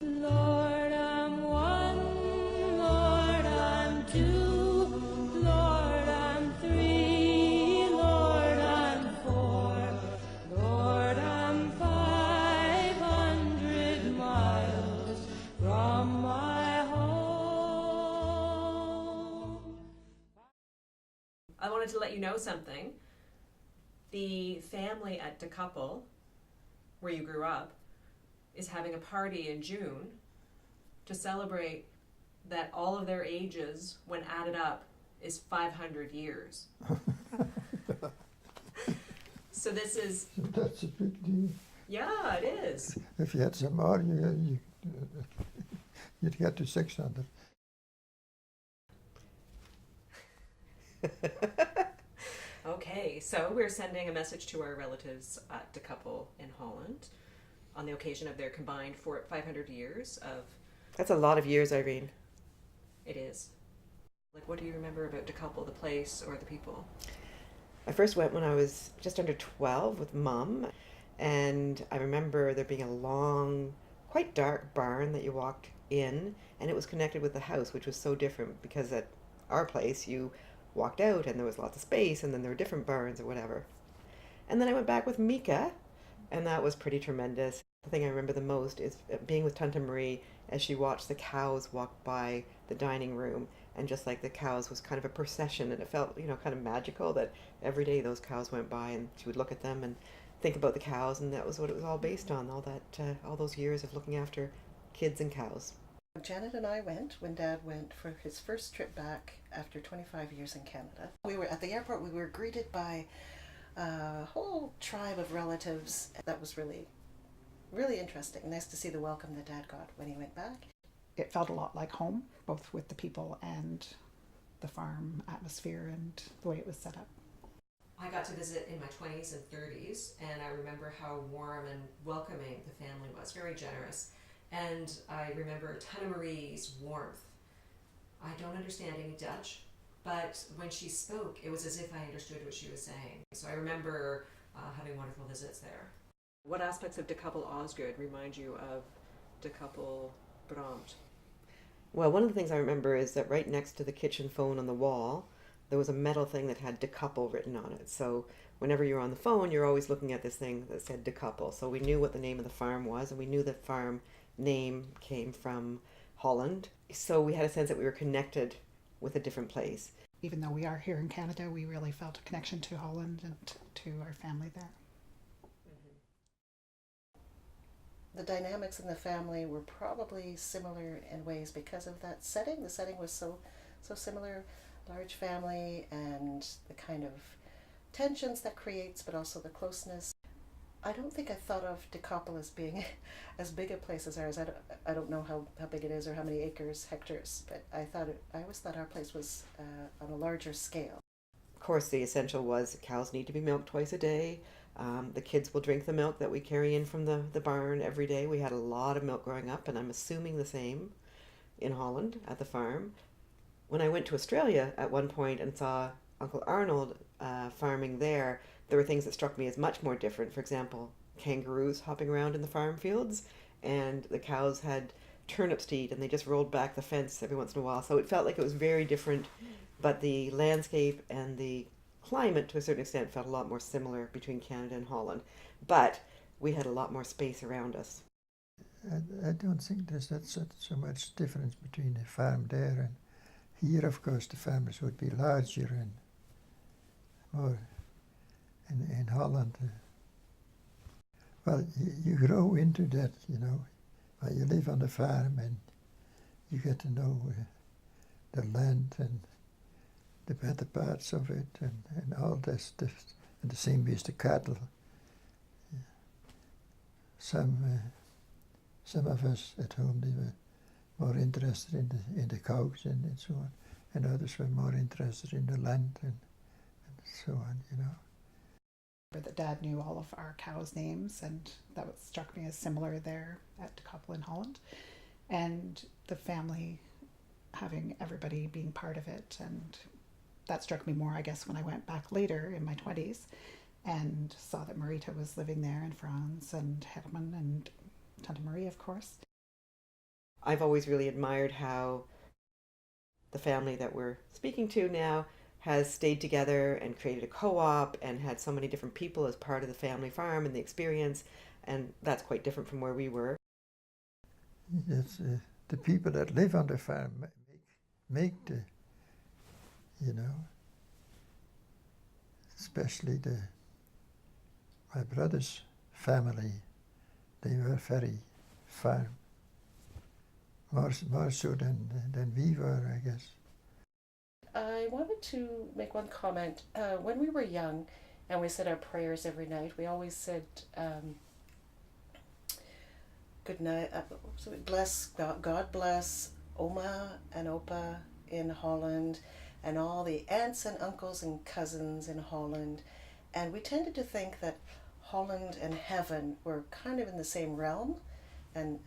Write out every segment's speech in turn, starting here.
Lord, I'm one, Lord, I'm two, Lord, I'm three, Lord, I'm four, Lord, I'm 500 miles from my home. I wanted to let you know something. The family at Koppel, where you grew up, is having a party in June to celebrate that all of their ages, when added up, is 500 years. So this is... That's a big deal. Yeah, it is. If you had some more, you'd get to 600. Okay, so we're sending a message to our relatives at Koppel in Holland on the occasion of their combined 500 years of... That's a lot of years, Irene. It is. Like, what do you remember about Koppel, the place or the people? I first went when I was just under 12 with Mum, and I remember there being a long, quite dark barn that you walked in, and it was connected with the house, which was so different because at our place you walked out and there was lots of space, and then there were different barns or whatever. And then I went back with Mika, and that was pretty tremendous. The thing I remember the most is being with Tante Marie as she watched the cows walk by the dining room, and just like the cows was kind of a procession, and it felt, kind of magical that every day those cows went by and she would look at them and think about the cows, and that was what it was all based on, all those years of looking after kids and cows. Janet and I went when Dad went for his first trip back after 25 years in Canada. We were at the airport. We were greeted by a whole tribe of relatives. That was really, really interesting. Nice to see the welcome that Dad got when he went back. It felt a lot like home, both with the people and the farm atmosphere and the way it was set up. I got to visit in my 20s and 30s, and I remember how warm and welcoming the family was, very generous. And I remember Tante Marie's warmth. I don't understand any Dutch, but when she spoke, it was as if I understood what she was saying. So I remember having wonderful visits there. What aspects of De Koppel Osgood remind you of De Koppel Brabant? Well, one of the things I remember is that right next to the kitchen phone on the wall, there was a metal thing that had De Koppel written on it. So whenever you're on the phone, you're always looking at this thing that said De Koppel. So we knew what the name of the farm was, and we knew the farm name came from Holland. So we had a sense that we were connected with a different place. Even though we are here in Canada, we really felt a connection to Holland and to our family there. The dynamics in the family were probably similar in ways because of that setting. The setting was so similar, large family, and the kind of tensions that creates, but also the closeness. I don't think I thought of De Koppel as being as big a place as ours. I don't know how big it is or how many acres, hectares, but I always thought our place was on a larger scale. Of course, the essential was cows need to be milked twice a day. The kids will drink the milk that we carry in from the barn every day. We had a lot of milk growing up, and I'm assuming the same in Holland at the farm. When I went to Australia at one point and saw Uncle Arnold farming there were things that struck me as much more different. For example, kangaroos hopping around in the farm fields, and the cows had turnips to eat, and they just rolled back the fence every once in a while. So it felt like it was very different, but the landscape and the climate to a certain extent felt a lot more similar between Canada and Holland. But we had a lot more space around us. I don't think there's so much difference between the farm there and here. Of course, the farms would be larger and more. In Holland, well, you grow into that, Well, you live on the farm and you get to know the land and the better parts of it and all this stuff. And the same with the cattle. Some of us at home, they were more interested in the cows and so on, and others were more interested in the land and so on, That Dad knew all of our cows' names, and that struck me as similar there at De Koppel in Holland. And the family having everybody being part of it, and that struck me more, I guess, when I went back later in my 20s and saw that Marita was living there, and Franz and Herman and Tante Marie, of course. I've always really admired how the family that we're speaking to now has stayed together and created a co-op and had so many different people as part of the family farm and the experience, and that's quite different from where we were. It's the people that live on the farm make the, you know, especially my brother's family. They were very farm, more so than we were, I guess. I wanted to make one comment. When we were young and we said our prayers every night, we always said, good night, bless God bless Oma and Opa in Holland and all the aunts and uncles and cousins in Holland. And we tended to think that Holland and heaven were kind of in the same realm. And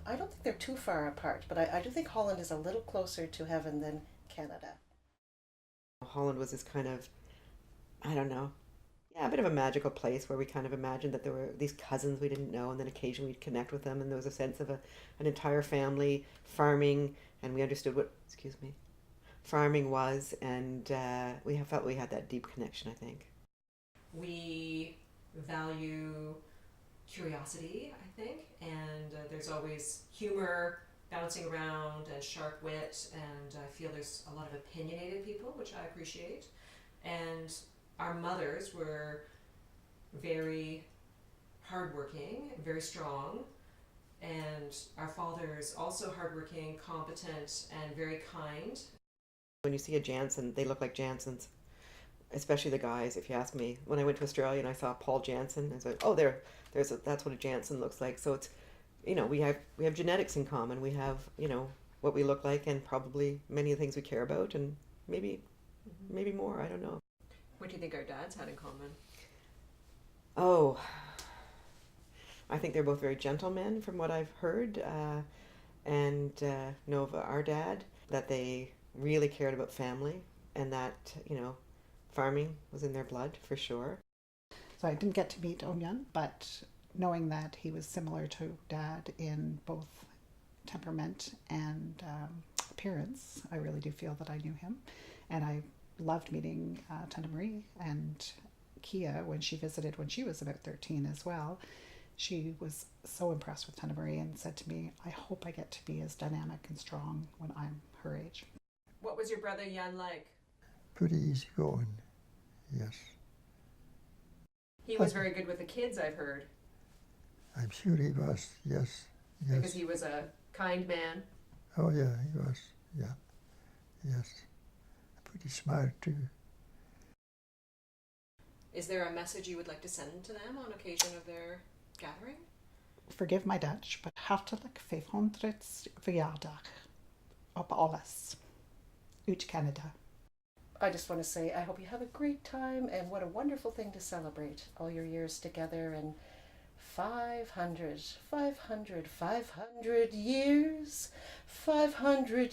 I don't think they're too far apart, but I do think Holland is a little closer to heaven than Canada. Holland was this kind of, I don't know, yeah, a bit of a magical place where we kind of imagined that there were these cousins we didn't know, and then occasionally we'd connect with them, and there was a sense of an entire family farming, and we understood what, farming was, and we felt we had that deep connection, I think. We value curiosity, I think, and there's always humor bouncing around and sharp wit, and I feel there's a lot of opinionated people, which I appreciate. And our mothers were very hardworking, very strong, and our fathers also hardworking, competent, and very kind. When you see a Jansen, they look like Jansens, especially the guys. If you ask me, when I went to Australia and I saw Paul Jansen, I was like, oh, that's what a Jansen looks like. So it's, we have genetics in common. We have, what we look like, and probably many of the things we care about, and maybe more. I don't know. What do you think our dads had in common? Oh, I think they're both very gentlemen, from what I've heard, and know of our dad, that they really cared about family, and that farming was in their blood for sure. So I didn't get to meet Onyan, but knowing that he was similar to Dad in both temperament and appearance, I really do feel that I knew him. And I loved meeting Tante Marie and Kia when she visited when she was about 13 as well. She was so impressed with Tante Marie and said to me, I hope I get to be as dynamic and strong when I'm her age. What was your brother Jan like? Pretty easy going, yes. He was very good with the kids, I've heard. I'm sure he was, yes. Because he was a kind man. Oh yeah, he was, yeah, yes. Pretty smart too. Is there a message you would like to send to them on occasion of their gathering? Forgive my Dutch, but hartelijk 500 verjaardag op alles. Uit Canada. I just want to say I hope you have a great time, and what a wonderful thing to celebrate all your years together, and 500 years, 500 years, 500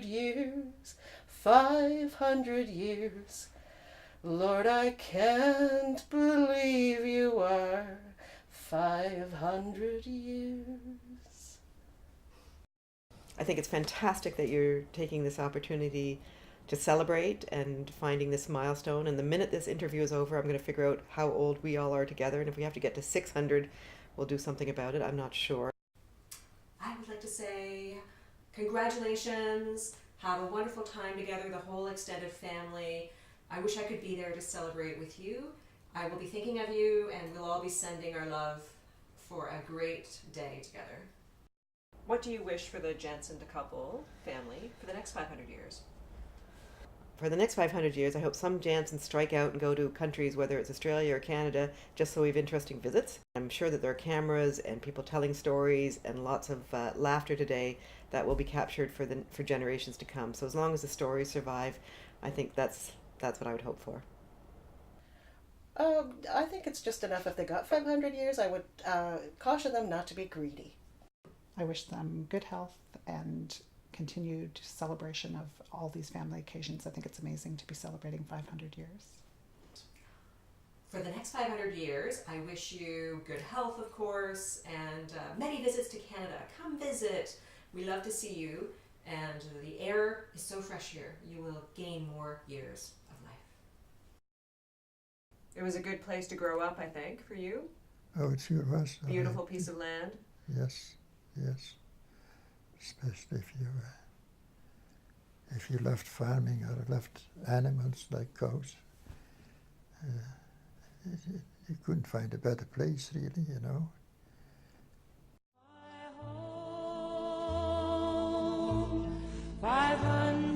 years, 500 years. Lord, I can't believe you are 500 years. I think it's fantastic that you're taking this opportunity to celebrate and finding this milestone. And the minute this interview is over, I'm going to figure out how old we all are together. And if we have to get to 600, we'll do something about it. I'm not sure. I would like to say congratulations. Have a wonderful time together, the whole extended family. I wish I could be there to celebrate with you. I will be thinking of you, and we'll all be sending our love for a great day together. What do you wish for the Jansen to Koppel family for the next 500 years? For the next 500 years, I hope some Jansens strike out and go to countries, whether it's Australia or Canada, just so we have interesting visits. I'm sure that there are cameras and people telling stories and lots of laughter today that will be captured for generations to come. So as long as the stories survive, I think that's what I would hope for. I think it's just enough if they got 500 years. I would caution them not to be greedy. I wish them good health and continued celebration of all these family occasions. I think it's amazing to be celebrating 500 years. for the next 500 years, I wish you good health, of course, and many visits to Canada. Come visit. We love to see you, and the air is so fresh here. You will gain more years of life. It was a good place to grow up, I think, for you. Oh, it sure was. Beautiful piece of land. Yes, yes. Especially if you loved farming or loved animals like cows. You couldn't find a better place, really, you know. My home, 500